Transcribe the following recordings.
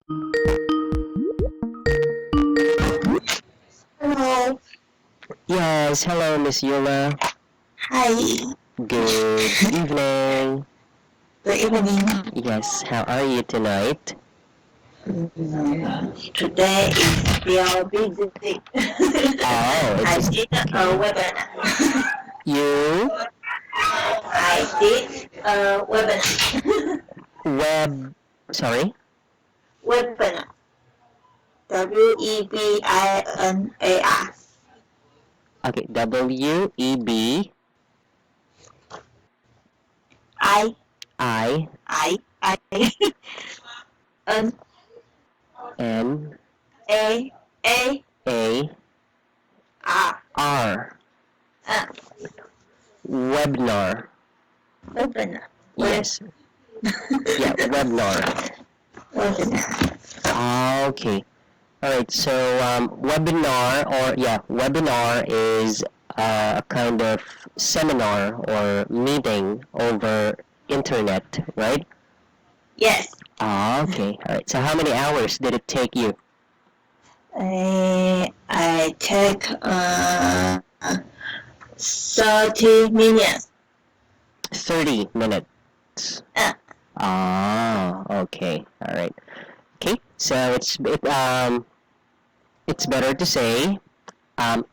Hello. Yes, hello, Miss Yola. Hi. Good evening. Good evening. Yes, how are you tonight? Today is still busy. Oh, I it's did a okay. webinar. You I did a webinar. web, sorry. Webinar. Webinar. Okay, WEB I I I N N A A A R. R webinar. Webinar. Yes, yeah, webinar. Webinar. Okay. All right. So webinar or yeah, webinar is a kind of seminar or meeting over internet, right? Yes. Okay. All right. So how many hours did it take you? I take 30 minutes. 30 minutes. Uh, Okay. All right. Okay. So it's better to say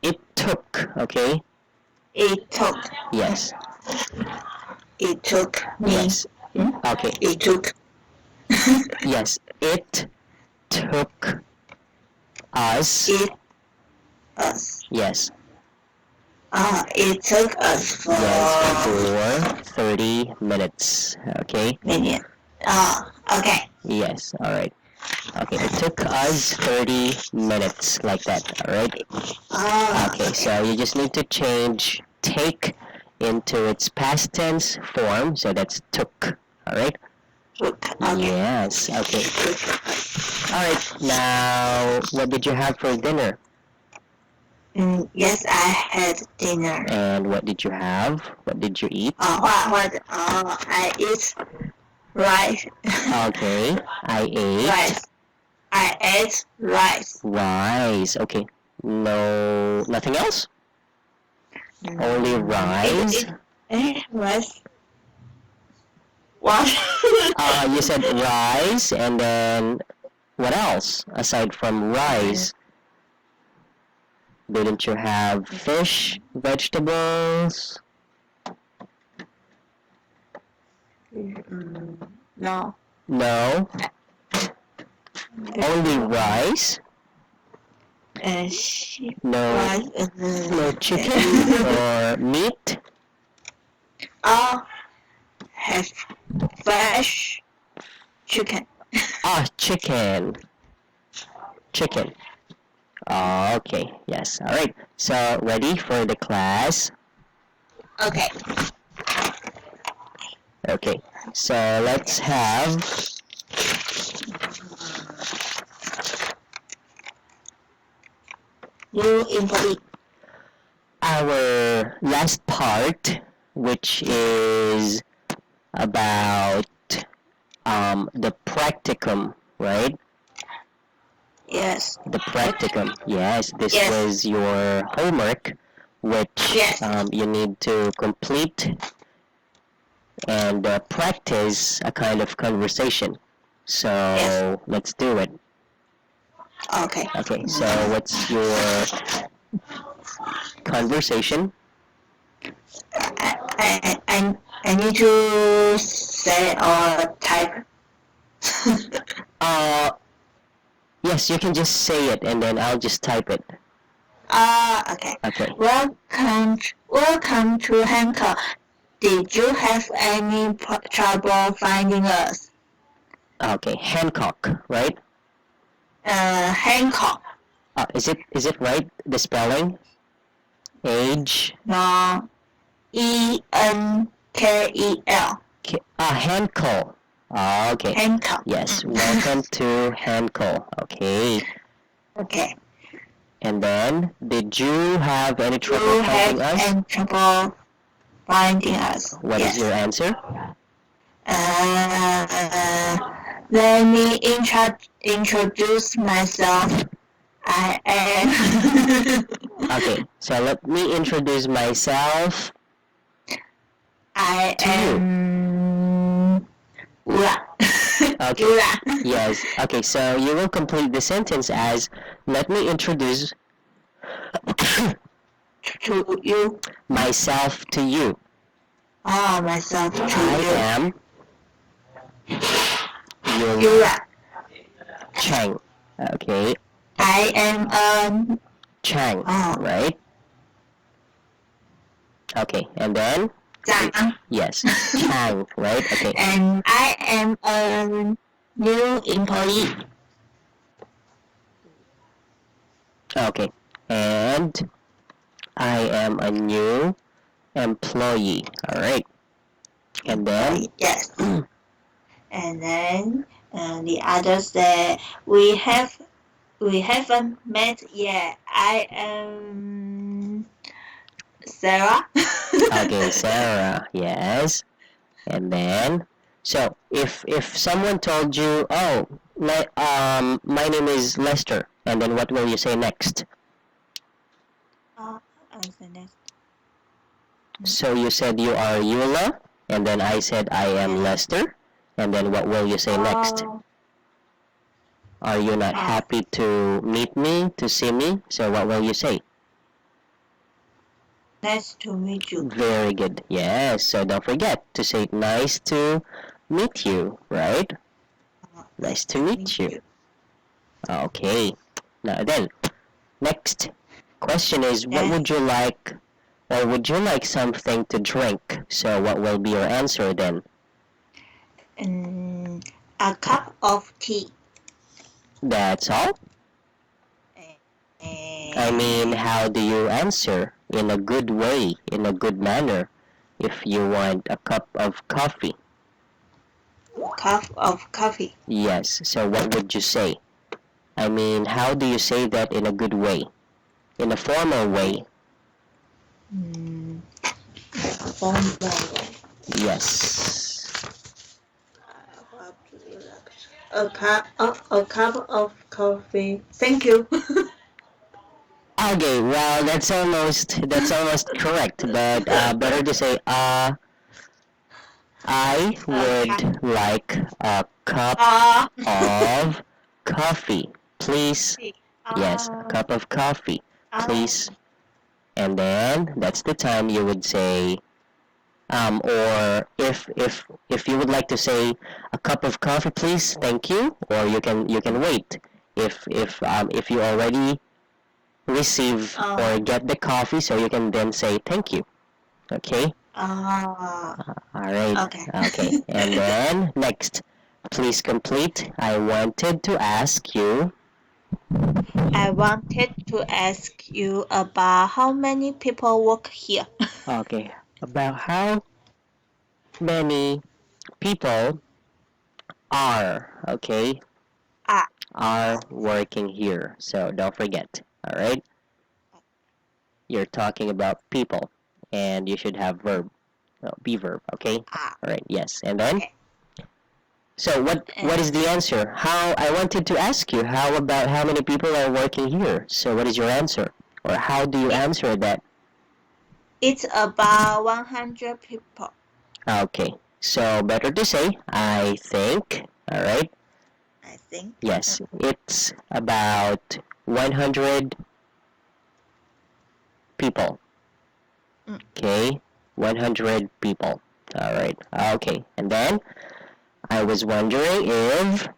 it took. Okay. it took Yes. it took me. Yes. Okay. It took Yes. It took us. it us. Yes. It took us Yes. for For 30 minutes. Okay. minutes. Okay. Yes. All right. Okay. It took us 30 minutes like that. All right. Okay. Okay. So you just need to change take into its past tense form. So that's took. All right. Took. Okay. Yes. Okay. Took. All right. Now, what did you have for dinner? Yes, I had dinner. And what did you have? What did you eat? What? I eat rice. Okay. I ate Rice. I ate rice. rice. Okay. No, nothing else? Only rice? Rice. What? You said rice and then what else aside from rice? Didn't you have fish, vegetables? No. No, only rice? No, Rice no chicken or meat? Oh, have fresh chicken. Chicken. Chicken. Okay, yes. All right. So, ready for the class? Okay. Okay. So, let's have New employee. our last part, which is about the practicum, right? Yes. The practicum. Yes, this Yes. was your homework, which Yes. you need to complete and practice a kind of conversation. So Yes. let's do it. Okay. Okay, so what's your conversation? I need to say or type. Uh, yes, you can just say it and then I'll just type it. Okay. Okay. Welcome to Hancock. Did you have any trouble finding us? Okay, Hancock, right? Hancock. Is it right? The spelling? Age? No. Enkel. Hancock. Okay. Hancock. Yes. Welcome to Hancock. Okay. Okay. And then, did you have any You trouble have finding us? any trouble finding us? What is your answer? Uh, Let me introduce myself. I am. Okay, so let me introduce myself I to you. am. Ura. Okay. Ura. Yes. Okay, so you will complete the sentence as, let me introduce To you. myself to you. Oh, myself to I you. am Yul Ura. Chang. Okay, I am Chang, oh, right? Okay, and then, Zhang. yes, Chang, right? Okay, And I am a new employee. okay, and I am a new employee. All right, and then, Yes. And then the others that we haven't met yet. I am Sarah. okay, Sarah, yes, and then, so if someone told you, oh, my name is Lester, and then what will you say next? And the next. So you said you are Eula, and then I said I am Yes. Lester, and then what will you say next? Are you not happy to meet me, to see me? So what will you say? Nice to meet you. Very good. Yes, so don't forget to say nice to meet you, right? Nice to meet you. Okay. Now then, next question is, what Yes. would you like, or would you like something to drink? So what will be your answer then? A cup of tea. That's all? I mean, how do you answer? In a good way, in a good manner, if you want a cup of coffee. Cup of coffee. Yes, so what would you say? I mean, how do you say that in a good way? In a formal way? Formal way. Yes. A cup of coffee. Thank you. Okay, well, that's almost correct, but better to say, I would like a cup of coffee, please. Yes, a cup of coffee, please. And then that's the time you would say, or if you would like to say a cup of coffee, please, thank you, or you can wait. If you already receive or get the coffee, so you can then say thank you. Okay. All right. Okay. Okay. And then next, please complete. I wanted to ask you. I wanted to ask you about how many people work here. Okay. About how many people okay, Ah, are working here. So don't forget. All right. You're talking about people, and you should have be verb. Okay. All right. Yes. And then. okay. So what is the answer? How I wanted to ask you, how about how many people are working here? So what is your answer? Or how do you answer that? It's about 100 people. Okay. So better to say, I think, all right? I think. Yes, it's about 100 people. Okay? 100 people. All right. Okay. And then I was wondering if,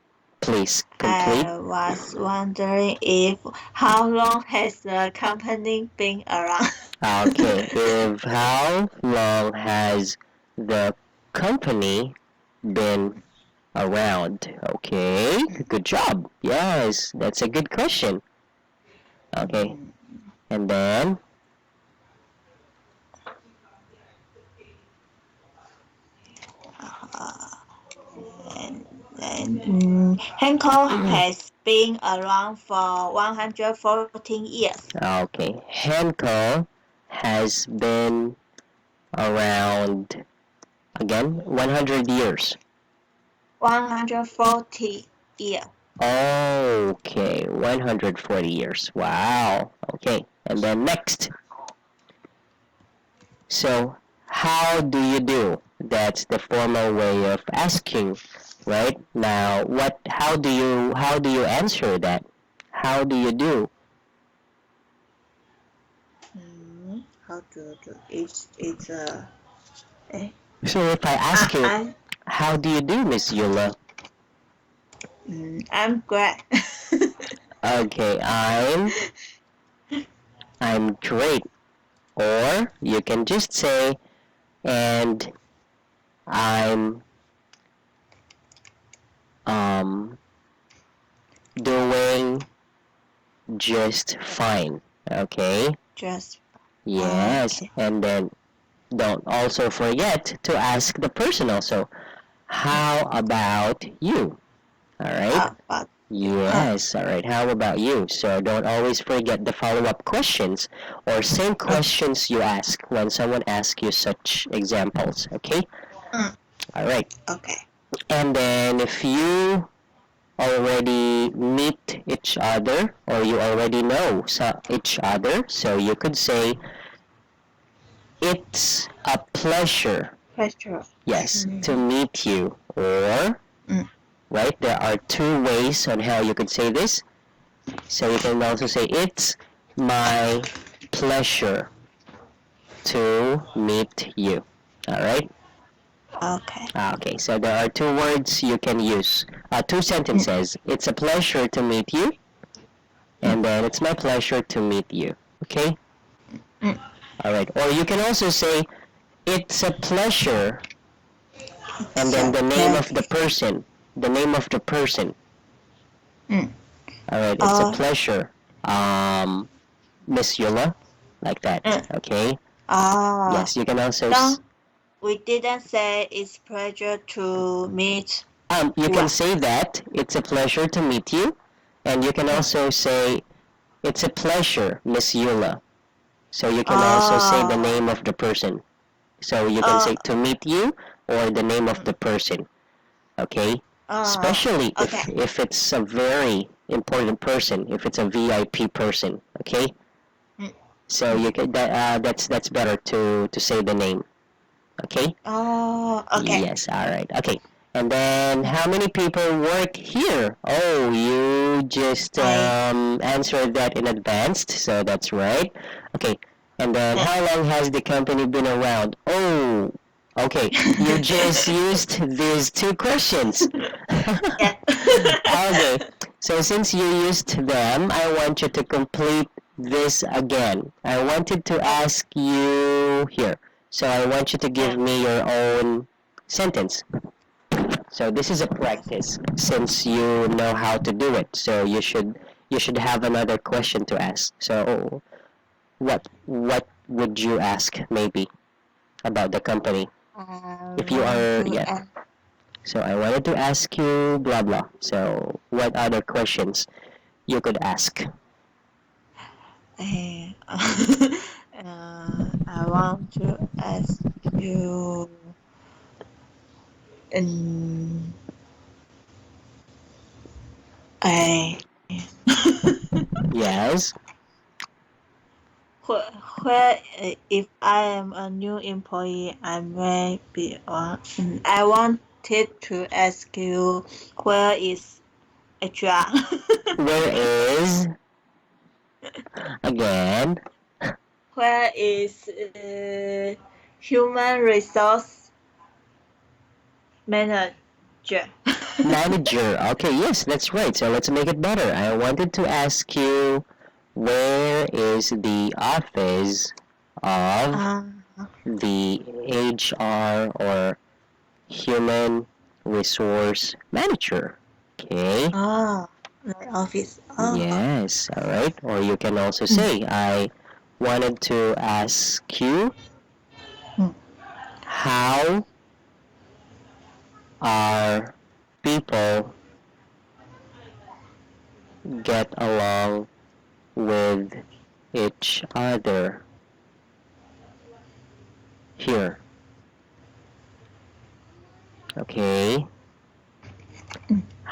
please complete. I was wondering if how long has the company been around? Okay, if how long has the company been around? Okay, good job. Yes, that's a good question. Okay, and then, And Hancock has been around for 114 years. okay, Henkel has been around, again, 100 years. 140 years. Okay, 140 years. Wow. Okay, and then next. So, how do you do? That's the formal way of asking, right? Now, how do you answer that? How do you do? How to do? It's So if I ask you, I'm how do you do, Miss Eula? I'm glad. Okay, I'm great. Or you can just say, and I'm um doing just fine. Okay? Just Yes, okay. and then don't also forget to ask the person also, how about you? All right? How about Yes, all right. How about you? So don't always forget the follow-up questions or same questions you ask when someone asks you such examples, okay? Mm, All right. okay. And then if you already meet each other or you already know each other, so you could say, it's a pleasure, Pleasure. yes, to meet you. Or, Mm. right, there are two ways on how you could say this. So you can also say, it's my pleasure to meet you. All right? Okay. Okay, so there are two words you can use. Two Mm, sentences. It's a pleasure to meet you, and then it's my pleasure to meet you. Okay? mm. All right. Or you can also say, it's a pleasure, and then So the name of the pleasure. person. The name of the person. Mm. All right. It's a Uh, pleasure. Miss Yula, like that. mm. Okay? Ah. Yes, you can also No, we didn't say it's pleasure to meet you can Hua. say that it's a pleasure to meet you, and you can Mm. also say it's a pleasure, Miss Eula. So you can also say the Ah. name of the person. So you can Uh. say to meet you or the name of the person. Okay? Especially Okay. if it's a very important person, if it's a VIP person. Okay? Mm. So Mm. you can that's better to say the name. Okay? Oh. Okay. Yes, all right. Okay. And then how many people work here? Oh, you just I. answered that in advance, so that's right. Okay. And then Mm. how long has the company been around? Oh, okay. You just used these two questions. Yeah. Okay. So since you used them, I want you to complete this again. I wanted to Oh. ask you here. So I want you to give me your own sentence. So this is a practice since you know how to do it. So you should have another question to ask. So what would you ask maybe about the company? I If you want are to yeah. So I wanted to ask you blah blah. So what other questions you could ask? I want to ask you. Um, I. Yes. where, where if I am a new employee, I may be on. I wanted to ask you where is HR? Where is again Where is human resource manager? manager? Okay, yes, that's right. So let's make it better. I wanted to ask you, where is the office of uh, the HR or human resource manager? Okay. oh, my office. Oh, Yes, all right. Or you can also mm, say, I wanted to ask you, mm. how are people get along with each other here? Okay.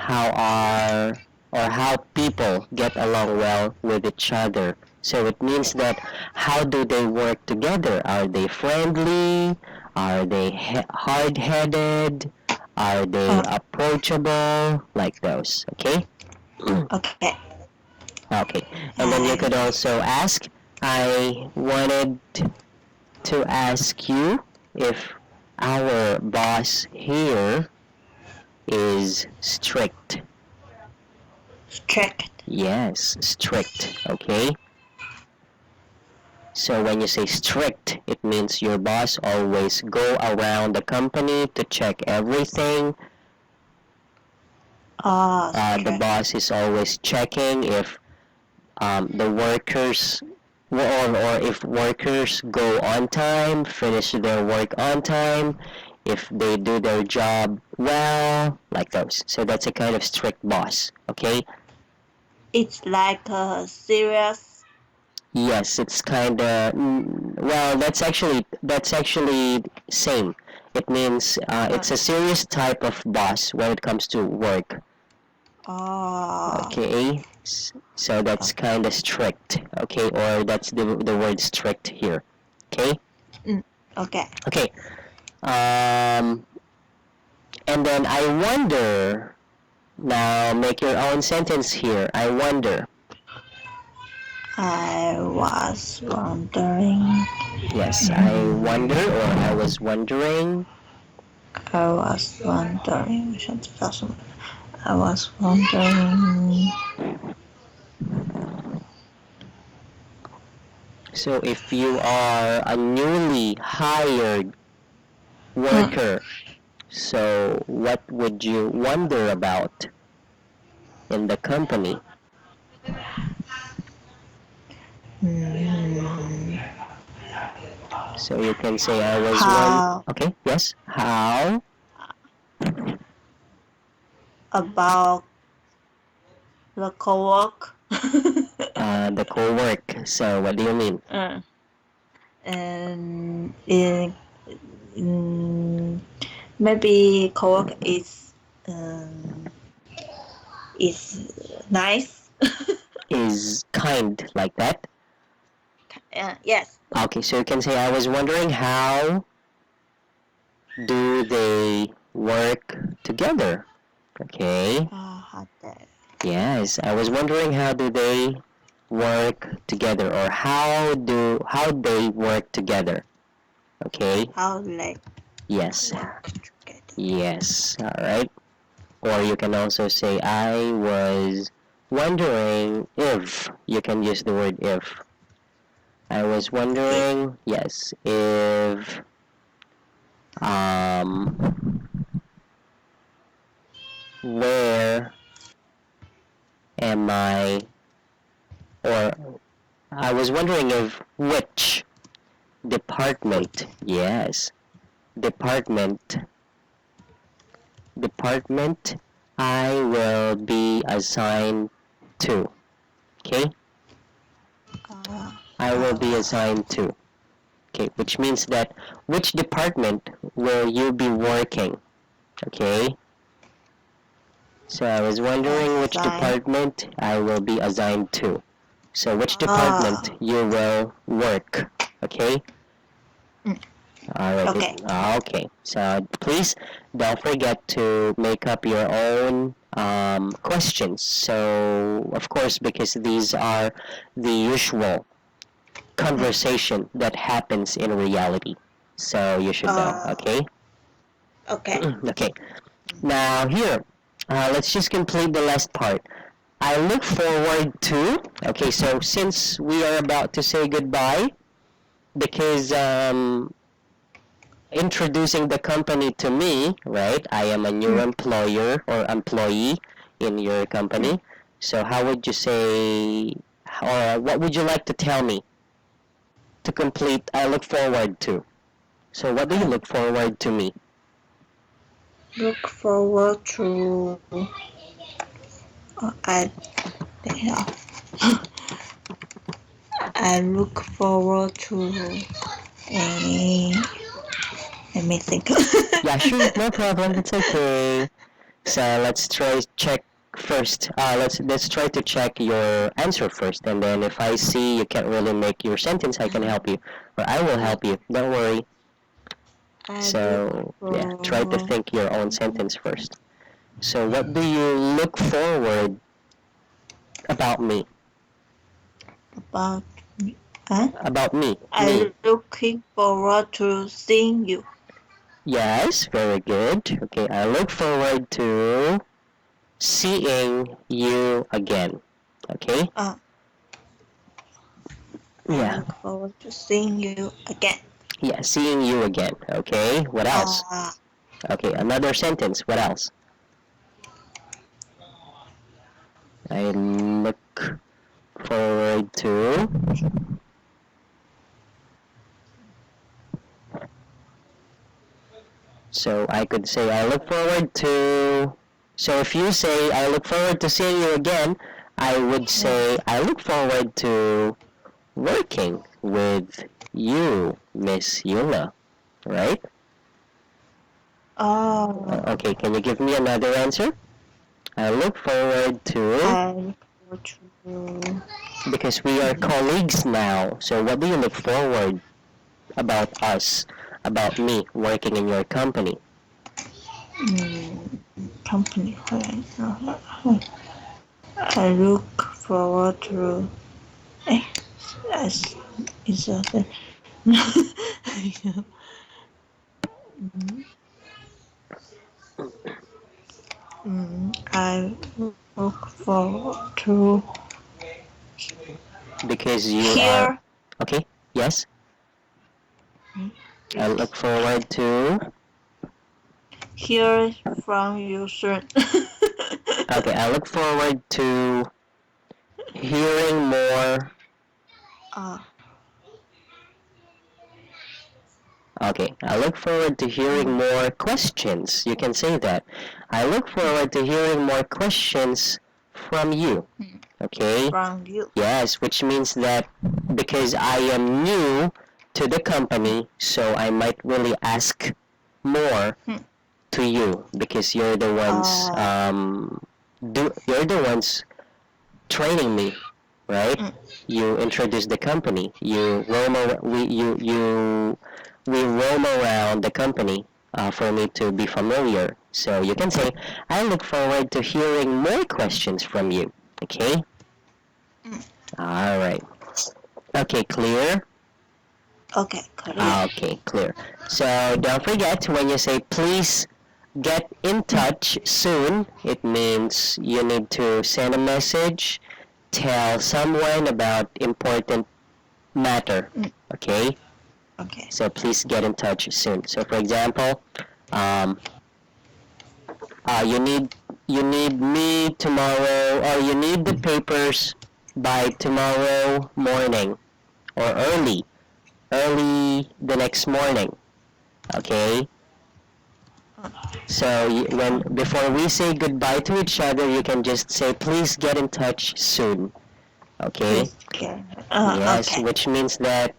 how people get along well with each other. So it means that how do they work together? Are they friendly? Are they hard-headed? Are they Oh, approachable? Like those, okay? okay. Okay. And then you could I also ask, I wanted to ask you if our boss here is strict. strict. Yes, strict, okay? So when you say strict, it means your boss always go around the company to check everything. Oh, The strict. boss is always checking if the workers or if workers go on time, finish their work on time, if they do their job well, like those. So that's a kind of strict boss, okay? It's like a serious. Yes, it's kind of well. That's actually same. It means Uh, it's a serious type of boss when it comes to work. oh, Okay, so that's kind of strict. Okay, or that's the word strict here. Okay, mm, okay. okay. Um, and then I wonder. Now make your own sentence here. I wonder. I was wondering. Yes, I wonder, or I was wondering. I was wondering. I was wondering. So if you are a newly hired Hmm. worker, so what would you wonder about in the company? Hmm. So you can say I was one. How Okay, yes. How? about the co-work? The co-work. So what do you mean? And mm, maybe co-work is nice. Is kind like that? Yes. Okay, so you can say I was wondering how do they work together? Okay. Yes, I was wondering how do they work together or how they work together. Okay? How they Yes. work together. Yes. All right. Or you can also say I was wondering if you can use the word if. I was If wondering, yes, if um where am I or I was wondering if which department, yes, department, department I will be assigned to. Okay? uh, I will be assigned to. Okay, which means that which department will you be working? Okay? So I was wondering which assign. department I will be assigned to. So which department Ah, you will work. Okay? mm, Alright, okay. okay. So please don't forget to make up your own questions. So, of course, because these are the usual Mm, conversation that happens in reality. So you should know, uh, okay? okay. Okay. Now here, let's just complete the last part. I look forward to, okay, so since we are about to say goodbye, because introducing the company to me, right? I am a new Mm, employer or employee in your mm. company. So how would you say, or what would you like to tell me to complete I look forward to? So what do you I look forward to me? look forward to. I yeah. I look forward to a. Let me think. Yeah, sure, no problem. It's okay. So let's try check first. Let's try to check your answer first, and then if I see you can't really make your sentence, I can help you, or I will help you. Don't worry. I So look yeah, try to for think your own sentence first. So what do you look forward about me? about huh? About me. Me. I'm looking forward to seeing you. Yes, very good. Okay, I look forward to seeing you again. Okay? I Yeah. look forward to seeing you again. Yeah, seeing you again. Okay, what else? Uh, Okay, another sentence. What else? I look forward to. So I could say I look forward to. So if you say I look forward to seeing you again, I would say I look forward to working with you, Miss Yula. Right? Okay, can you give me another answer? I look forward to. I look forward to. Because we are colleagues now. So what do you look forward about us, about me working in your company? Company. I look forward to. Eh, as is that. I look forward to Because you are. hear Okay, yes. I look forward to. hear from you soon. Okay, I look forward to hearing more. uh, Okay, I look forward to hearing more questions. You can say that. I look forward to hearing more questions from you. Okay? from you. Yes, which means that because I am new to the company, so I might really ask more to you because you're the ones you're the ones training me, right? You introduce the company. You roam we roam around the company for me to be familiar. So you can say, I look forward to hearing more questions from you. Okay? All right. Okay, clear? Okay, clear. Okay, clear. So don't forget when you say please get in touch soon, it means you need to send a message, tell someone about important matter. Okay? Okay. So please get in touch soon. So for example, um, you need me tomorrow, or you need the papers by tomorrow morning or early the next morning. Okay. So when before we say goodbye to each other, you can just say please get in touch soon. Okay. Please get. Yes, Okay. which means that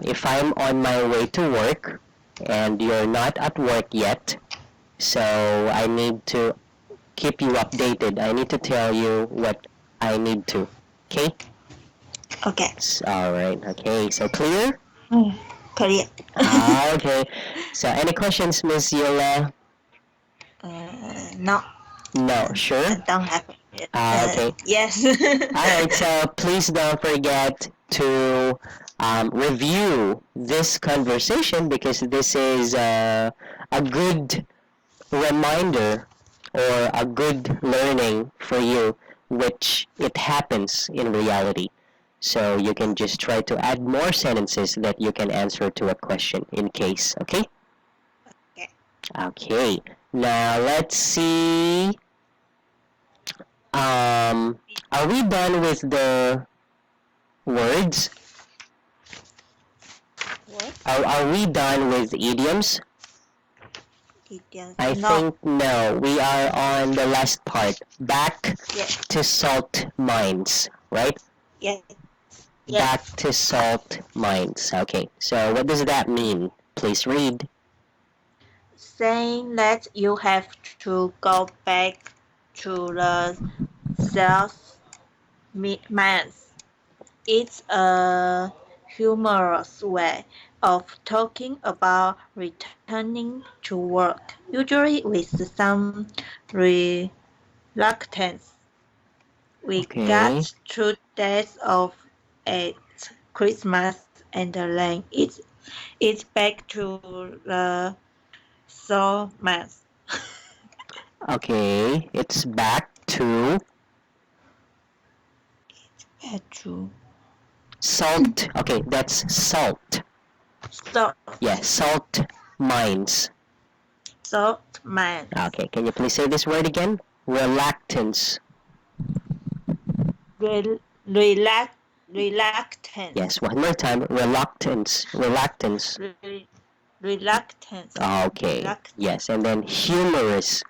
if I'm on my way to work and you're not at work yet, so I need to keep you updated. I need to tell you what I need to. Okay? Okay. All right. Okay. So clear? Clear. Okay. So any questions, Miss Yola? No. No. I Sure? don't have it. Okay. Yes. Alright, so please don't forget to review this conversation because this is a good reminder or a good learning for you, which it happens in reality. So you can just try to add more sentences that you can answer to a question in case, okay? Okay. Okay, now let's see. Are we done with the words? What? Are we done with idioms? Idioms. I No. think no. We are on the last part. Back Yes. to salt mines, right? Yes. Back to salt mines. Okay, so what does that mean? Please read. saying that you have to go back to the sales month. It's a humorous way of talking about returning to work, usually with some reluctance. We Okay. got 2 days off at Christmas and then it's back to the summer. Okay. It's back to Back to salt. Okay, that's salt. salt, Yeah, salt mines. salt mines. Okay, can you please say this word again? Reluctance. Reluctance. Yes, one more time. Reluctance. Reluctance. Re- reluctance. Okay. Yes, and then humorous.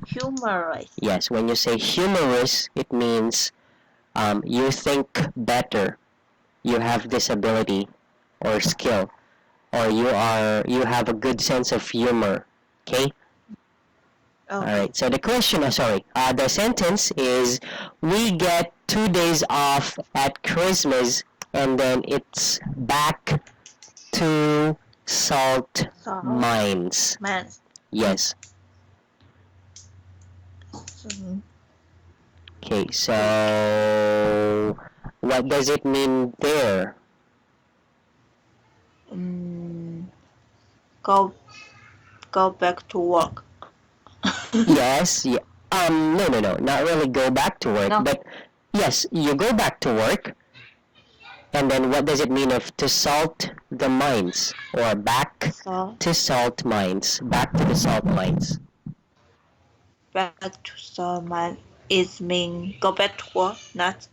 Humorous. Yes, when you say humorous, it means you think better. You have this ability or skill, or you have a good sense of humor. Okay. All Okay. right. So the question, the sentence is, we get 2 days off at Christmas, and then it's back to salt Salt mines. mines. Yes. So, Okay. So what does it mean there? um, go go back to work. Yes. Yeah. No. Not really go back to work, No. but yes, you go back to work. And then what does it mean of to salt the mines or back So to salt mines? Back to the salt mines. back to salt mine is mean go back to work, not.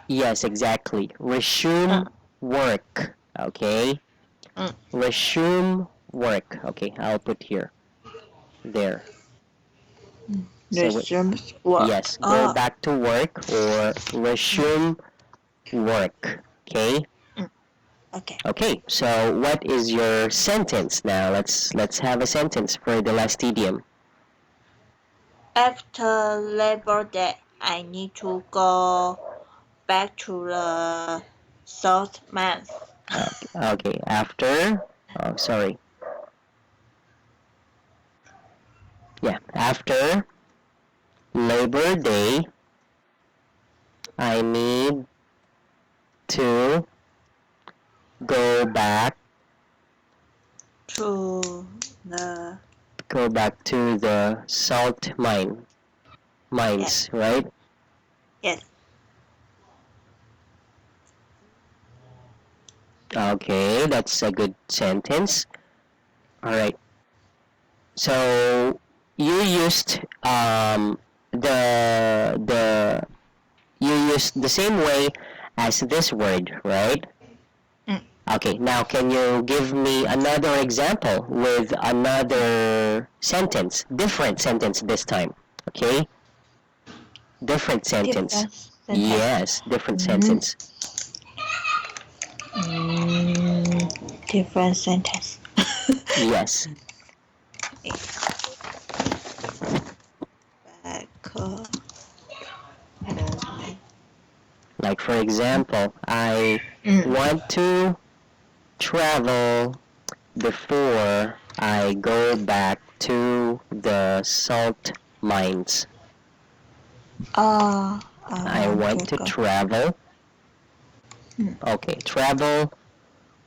Yes, exactly. Resume work. Okay. Mm. Resume work. Okay, I'll put here. There. So Resume work. yes, go back to work or resume work. Okay. Okay. Okay. So what is your sentence now? Let's have a sentence for the last idiom. After Labor Day, I need to go back to the salt mines. Okay. After. Oh, sorry. Yeah. After Labor Day, I need to go back To the to the salt mines, right? yes. Okay, that's a good sentence. All right. So you used the you used the same way as this word, right? Mm. Okay, now can you give me another example with another sentence, different sentence this time, okay? Different sentence. Different sentence. Yes, different Mhm. sentence. Different sentence. Yes. Back. Like for example, I Mm. want to travel before I go back to the salt mines. I want to go. travel. Okay, travel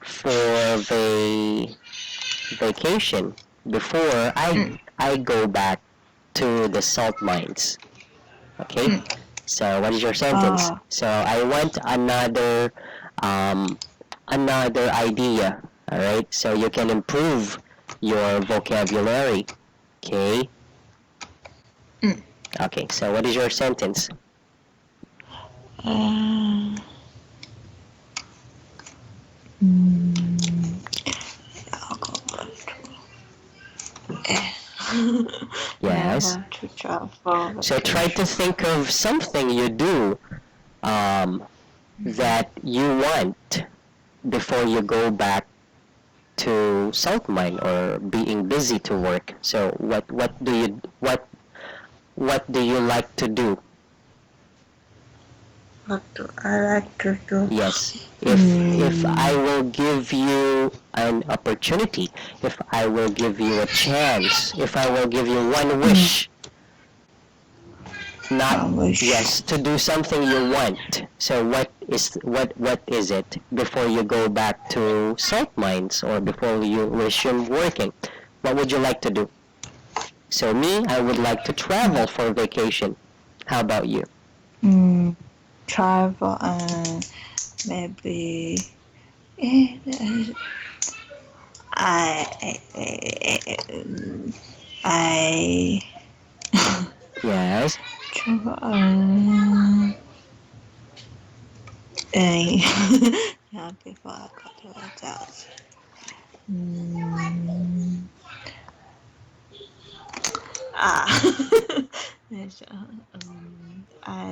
for vacation before I go back to the salt mines. Okay? So what is your sentence? So I want another idea. All right? So you can improve your vocabulary. Okay? Okay, so what is your sentence? I'll go back Yes. Never to travel. So try to think of something you do that you want before you go back to salt mine or being busy to work. So what do you like to do? What do I like to do? Yes. If I will give you an opportunity, if I will give you a chance, if I will give you one wish, not I wish. yes, to do something you want. So what is it before you go back to salt mines or before you resume working? What would you like to do? So me, I would like to travel for vacation. How about you? Travel and maybe I I Yes. travel yeah, before I go to hotels. Yes, I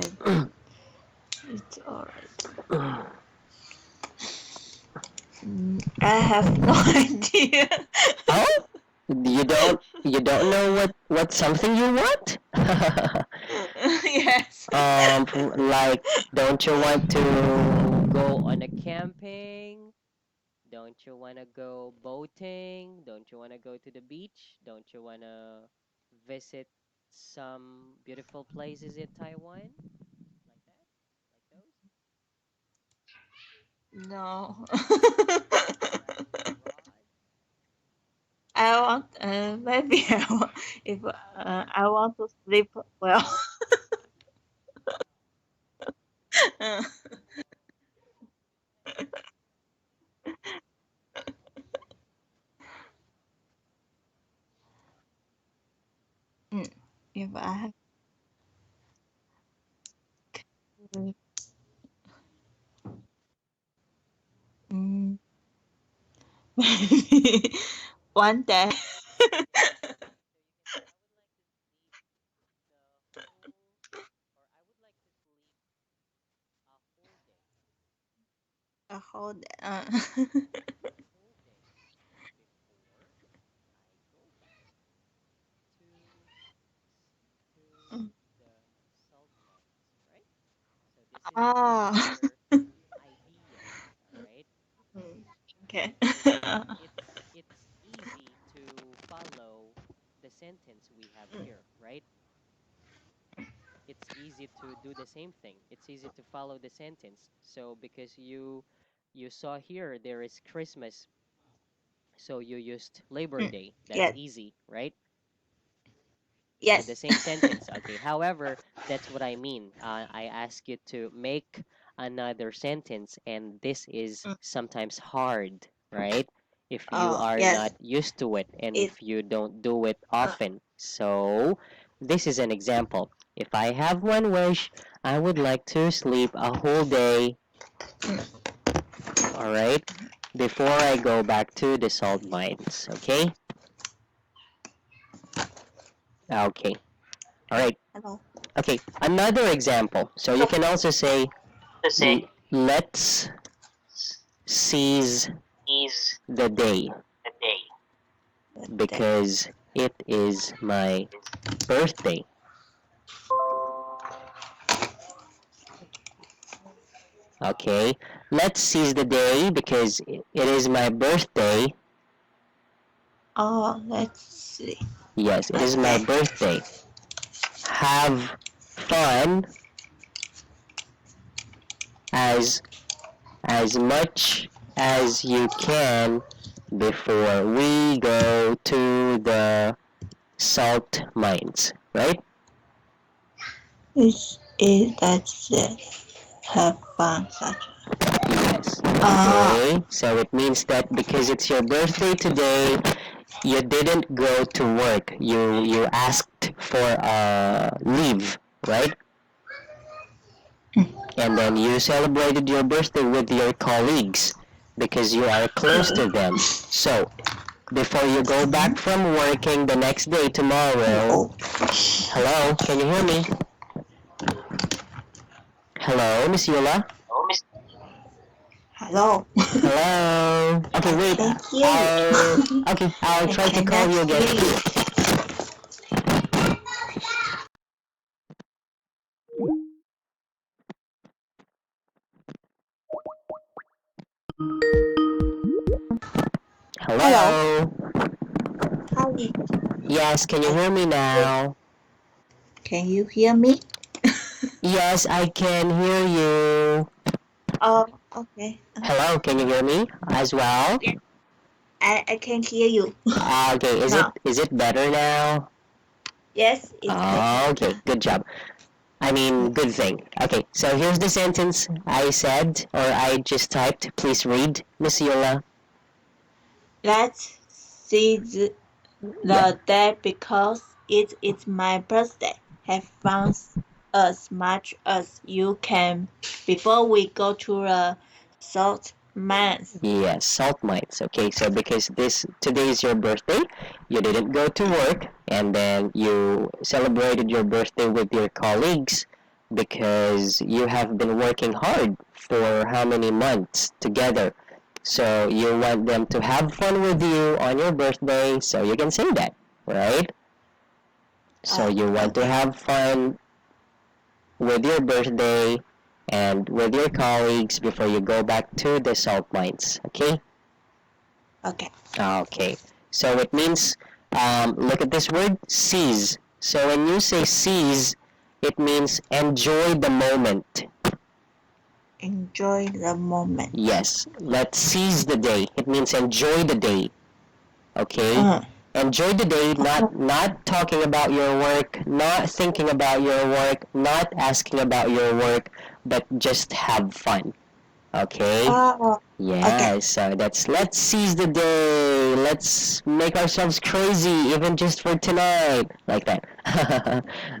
it's alright. I have no idea. Oh, you don't know what something you want? Yes. Like, don't you want to go on a camping? Don't you want to go boating? Don't you want to go to the beach? Don't you want to visit some beautiful places in Taiwan? Like that? Like those? No. Traveling abroad? I want maybe I want, if I want to sleep well. Uh, mm, if I have to, mm, maybe one day. I would like to sleep a whole day. A whole day. A whole day before I go back to Mm. the salt mines, right? So this is Oh. another idea, all right? Okay. So it's easy to follow the sentence we have here, right? It's easy to do the same thing. It's easy to follow the sentence. So because you saw here there is Christmas, so you used Labor Mm. Day. That's Yes. easy, right? So the Yes. same sentence. Okay. However, that's what I mean. I ask you to make another sentence, and this is Mm. sometimes hard, right? If you Oh, are not yes. used to it and It. if you don't do it Uh, often. So, this is an example. If I have one wish, I would like to sleep a whole day, all right, before I go back to the salt mines. Okay? Okay. All right. hello. Okay, another example. So you can also say, To say let's seize is the day the day. Day. because it is my birthday. Okay, let's seize the day because it is my birthday. Oh, let's see. Yes, it is my Birthday. birthday. Have fun as much as you can before we go to the salt mines, right? That's it. Have fun, such. Yes. Ah. Okay. So it means that because it's your birthday today, you didn't go to work. You asked for a leave, right? And then you celebrated your birthday with your colleagues because you are close to them. So before you go back from working the next day tomorrow, Oh. hello, can you hear me? Hello, Miss Yula? Hello. Hello. Okay, I wait. can't hear you. I'll I try to call cannot you hear again. you. Hello. Hello. Hi. Yes, can you I hear me now? Can you hear me? Yes, I can hear you. Oh, okay. Hello, can you hear me as well? Yeah, I can hear you Okay, now. is it better now? Yes, it's better. Okay, good job. I mean, good Yes. thing. Okay, so here's the sentence I said, or I just typed. Please read, Miss Yola. Let's see Yeah. the day because it is my birthday. Have fun as much as you can before we go to the salt mines. Yes, salt mines. Okay, so because today is your birthday, you didn't go to work, and then you celebrated your birthday with your colleagues because you have been working hard for how many months together. So you want them to have fun with you on your birthday, so you can say that, right? So you want to Okay. have fun with your birthday and with your colleagues before you go back to the salt mines, okay? Okay. Okay, so it means, look at this word, seize. So when you say seize, it means enjoy the moment. Enjoy the moment. Yes, let's seize the day. It means enjoy the day. Okay, Uh, enjoy the day. uh, Not talking about your work, not thinking about your work, not asking about your work, but just have fun. Okay. uh, okay. Yes, so that's let's seize the day. Let's make ourselves crazy, even just for tonight, like that.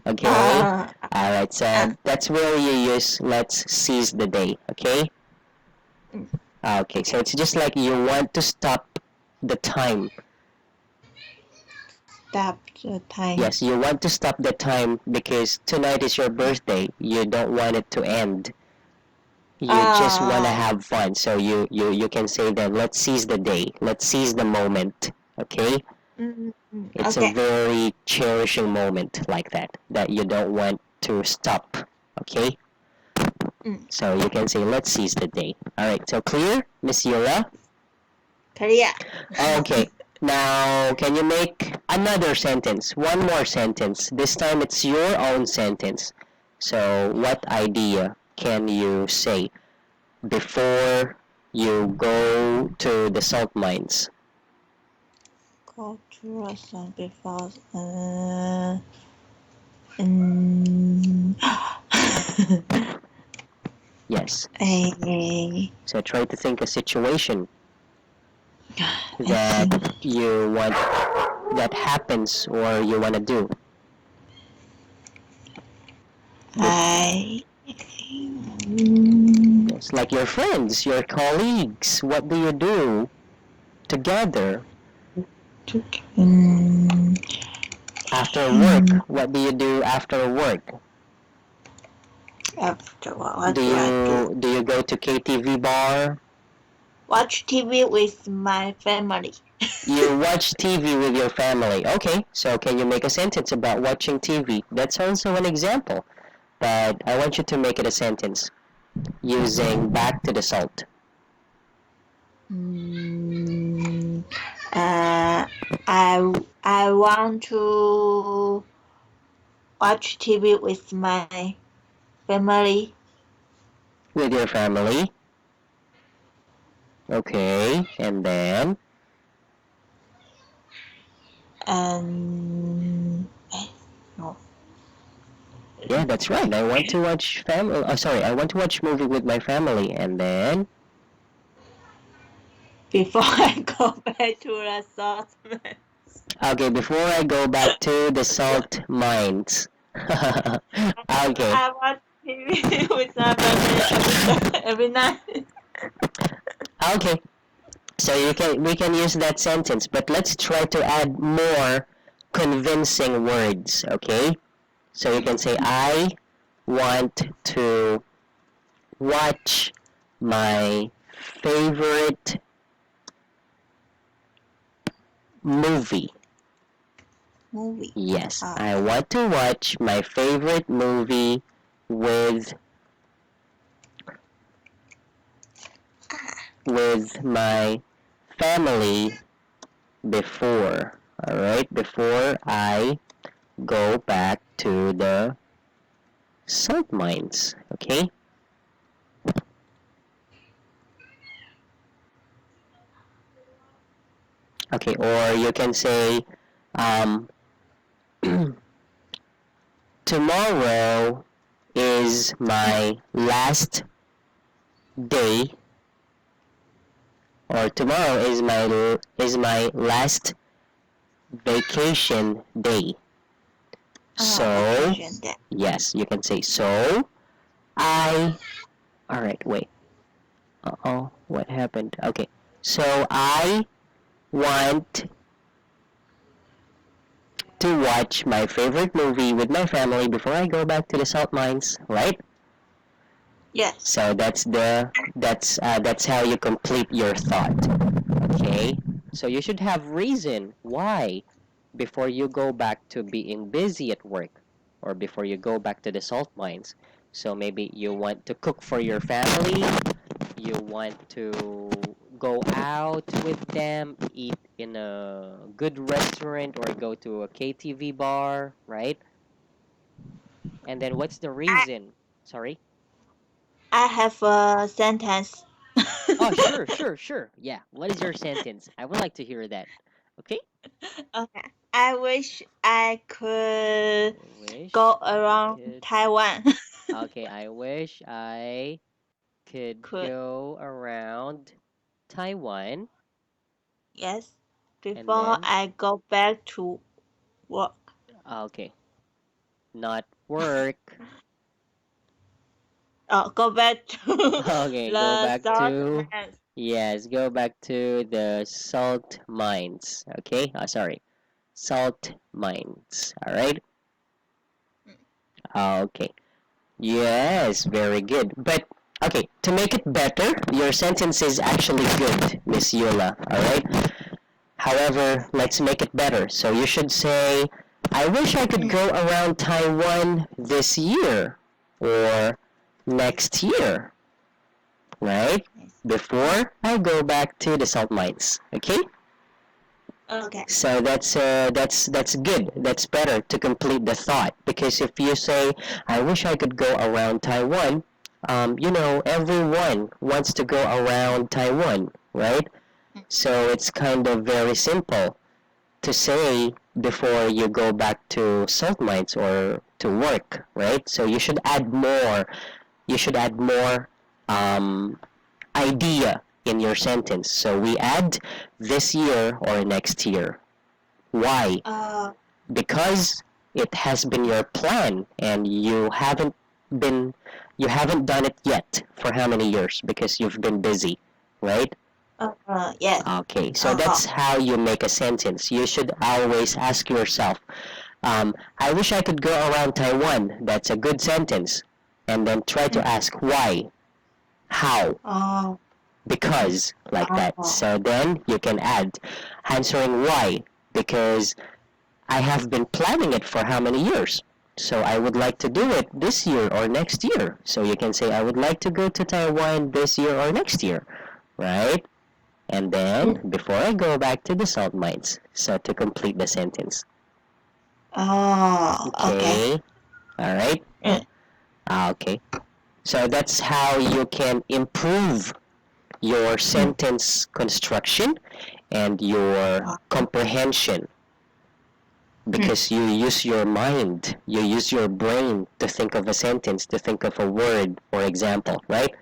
Okay. Uh, All right. uh, So that's where you use let's seize the day. Okay. mm, Okay. So okay. it's just like you want to stop the time. Stop the time. Yes, you want to stop the time because tonight is your birthday. You don't want it to end. You just want to Uh, have fun. So you can say that let's seize the day. Let's seize the moment. Okay? It's a okay. very cherishing moment like that you don't want to stop. Okay? Mm, So you can say let's seize the day. All right. So clear, Miss Yola? Korea. Okay. Now, can you make another sentence? One more sentence. This time it's your own sentence. So, what idea can you say before you go to the salt mines? Go to restaurant before. Um, Yes. I, So try to think a situation I that think you want that happens or you want to do. I. Mm, It's like your friends, your colleagues. What do you do together mm, after work? What do you do after work? after what do I do? Do you go to KTV bar? Watch TV with my family. You watch TV with your family. Okay, so can you make a sentence about watching TV? That's also an example, but I want you to make it a sentence using back to the salt. Mm, uh, I want to watch TV with my family. With your family. Okay, and then And no, yeah, that's right. I want to watch family. Oh, sorry, I want to watch movie with my family, and then before I go back to the assortment. okay, before I go back to the salt mines. Okay, I watch TV with my family every night. okay. So we can use that sentence, but let's try to add more convincing words. Okay, so you can say I want to watch my favorite movie. Movie. Yes, I want to watch my favorite movie with my family before. All right, before I go back to the salt mines. Okay. Okay, or you can say, um, tomorrow is my last day, or tomorrow is my last vacation day. So, Vacation day. yes, you can say so. All right, wait. Uh-oh, what happened? Okay, so I want to watch my favorite movie with my family before I go back to the salt mines, right? Yes. So that's how you complete your thought. Okay? So you should have reason why before you go back to being busy at work or before you go back to the salt mines. So maybe you want to cook for your family, you want to go out with them, eat in a good restaurant or go to a KTV bar, right? And then what's the I reason? Sorry? I have a sentence. Oh, sure. Yeah. What is your sentence? I would like to hear that. Okay? Okay. I wish I could Wish go I around could. Taiwan. Okay, I wish I could Could. go around Taiwan Yes. and Before then, I go back to work. okay, not work. Go back to Okay, go the back South to, Mines. yes, go back to the salt mines. Okay, sorry, salt mines. All right. Okay. Yes, very good. But okay, to make it better, your sentence is actually good, Miss Yola. All right. However, let's make it better. So you should say, I wish I could go around Taiwan this year or next year, right? Before I go back to the salt mines. Okay? Okay. So that's good. That's better to complete the thought because if you say, I wish I could go around Taiwan, everyone wants to go around Taiwan, right? So it's kind of very simple to say before you go back to salt mines or to work, right? So you should add more. You should add more um, idea in your sentence. So we add this year or next year. Why? Because it has been your plan and been you haven't done it yet for how many years because you've been busy, right? Yes. Okay, so that's how you make a sentence. You should always ask yourself, I wish I could go around Taiwan. That's a good sentence. And then try to ask why, how, because, like that. So then you can add answering why, because I have been planning it for how many years. So I would like to do it this year or next year. So you can say, I would like to go to Taiwan this year or next year, right? And then, before I go back to the salt mines, so to complete the sentence. Okay. All right. Okay. So that's how you can improve your sentence construction and your comprehension because you use your mind, you use your brain to think of a sentence, to think of a word or example, right?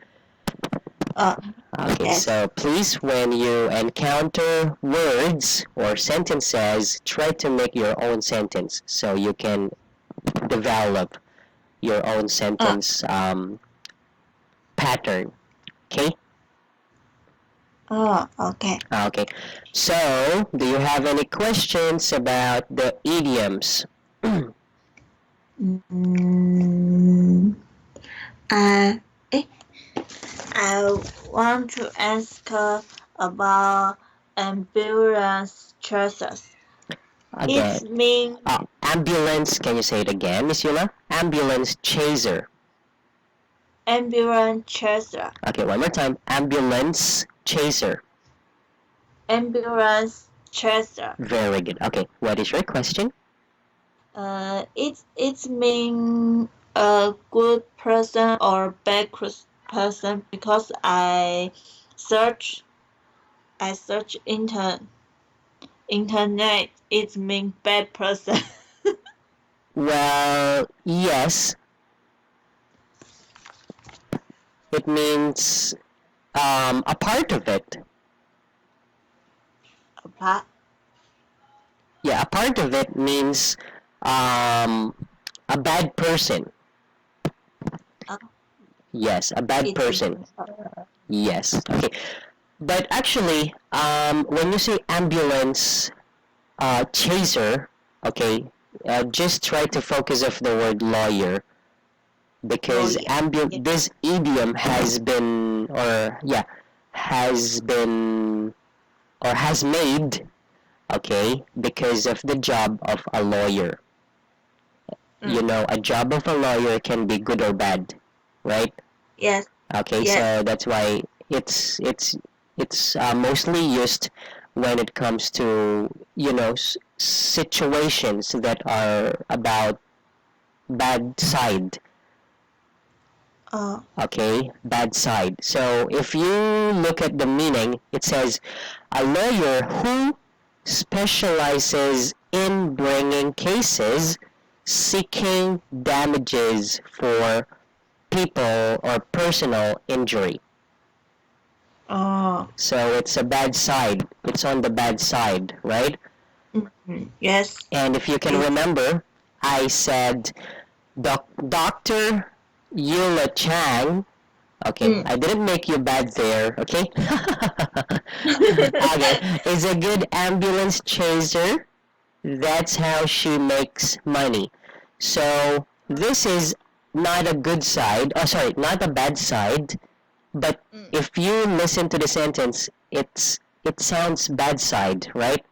Okay, so please, when you encounter words or sentences, try to make your own sentence so you can develop your own sentence pattern. Okay? Okay. Okay. So, do you have any questions about the idioms? Mm, uh, I want to ask about ambulance chasers. Again, It means ambulance, can you say it again, Miss Yula? Ambulance chaser. ambulance chaser. Okay, one more time. Ambulance chaser. Ambulance chaser. Very good. Okay, what is your question? It means a good person or bad person because I search internet. It means bad person. Well, yes. It means a part of it. But Yeah, a part of it means a bad person. Oh. Yes, a bad it person. is- Yes. Okay. But actually, when you say ambulance chaser, okay, just try to focus of the word lawyer because Lawyer. this idiom has been has made, okay, because of the job of a lawyer. You know, a job of a lawyer can be good or bad, right? Yes. Okay, Yes. so that's why it's mostly used when it comes to situations that are about bad side. Okay, bad side. So if you look at the meaning, it says a lawyer who specializes in bringing cases seeking damages for people or personal injury. Oh. So it's a bad side. It's on the bad side, right? Yes. And if you can Yes. remember, I said Dr. Yula Chang. Okay, I didn't make you bad there, okay? Okay, is a good ambulance chaser. That's how she makes money. So this is not a good side. Oh, sorry, not a bad side. But if you listen to the sentence, it sounds bad side, right?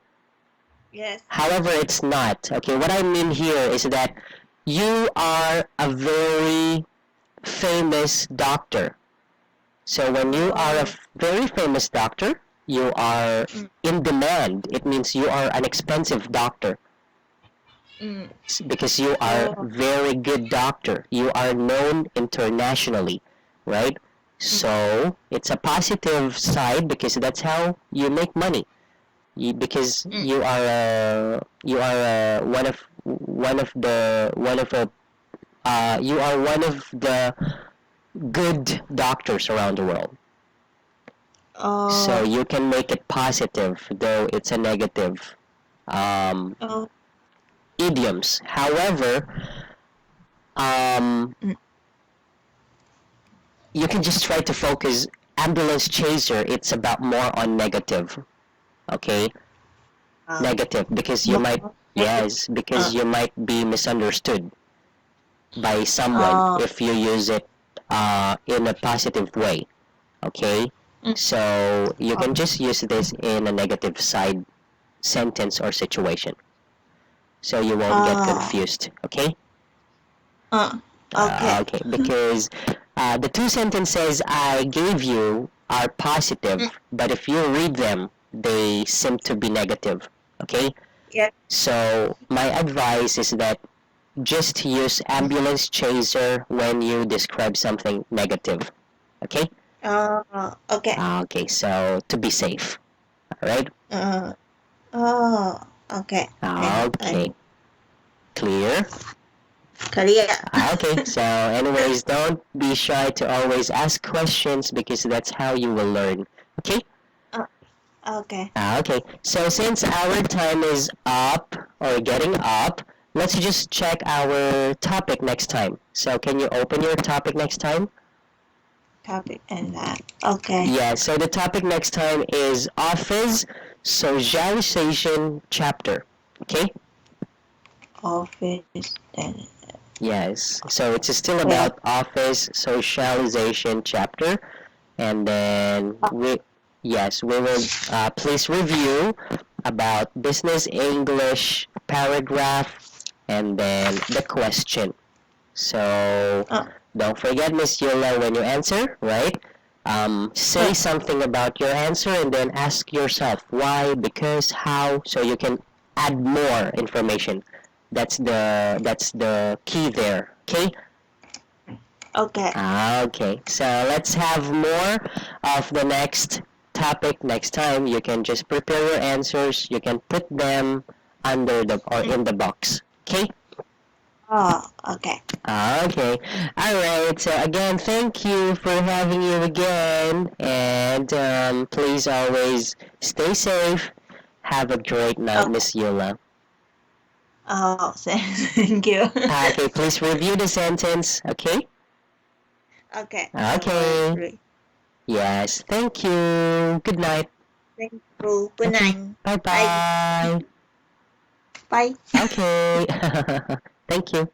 Yes. However, it's not. Okay, what I mean here is that you are a very famous doctor. So when you are a very famous doctor, you are in demand. It means you are an expensive doctor because you are very good doctor. You are known internationally, right? So it's a positive side because that's how you make money. Because you are you are one of the good doctors around the world. So you can make it positive, though it's a negative idioms. However, you can just try to focus ambulance chaser. It's about more on negative, okay? Negative because you might because you might be misunderstood by someone if you use it in a positive way, okay? So you can just use this in a negative side sentence or situation, so you won't get confused, okay? Okay, because the two sentences I gave you are positive, but if you read them, they seem to be negative, okay? Yeah. So my advice is that just use ambulance chaser when you describe something negative, okay? Okay. Okay, so to be safe, all right? Okay. Okay, clear? Clear. Okay, so anyways, don't be shy to always ask questions because that's how you will learn, okay? Okay. Okay, so since our time is up or getting up, let's just check our topic next time. So can you open your topic next time? Topic and that. Okay. Yeah, so the topic next time is office socialization chapter, okay? Office and Yes, so it's still about office socialization chapter. and then we will please review about business English paragraph and then the question. So don't forget, Miss Yola, when you answer, right? Say something about your answer and then ask yourself why, because, how, so you can add more information. That's the key there. Okay. Okay. Okay. So let's have more of the next topic next time. You can just prepare your answers. You can put them under the or in the box. Okay. Oh, okay. Okay. All right. So again, thank you for having you again, and please always stay safe. Have a great night, Oh, Miss Yola. oh, thank you. Okay. Please review the sentence. Okay. Okay, I will Okay. read. Yes. Thank you. Good night. Thank you. Good Okay. night. Bye Bye. bye. Bye. Okay. Thank you.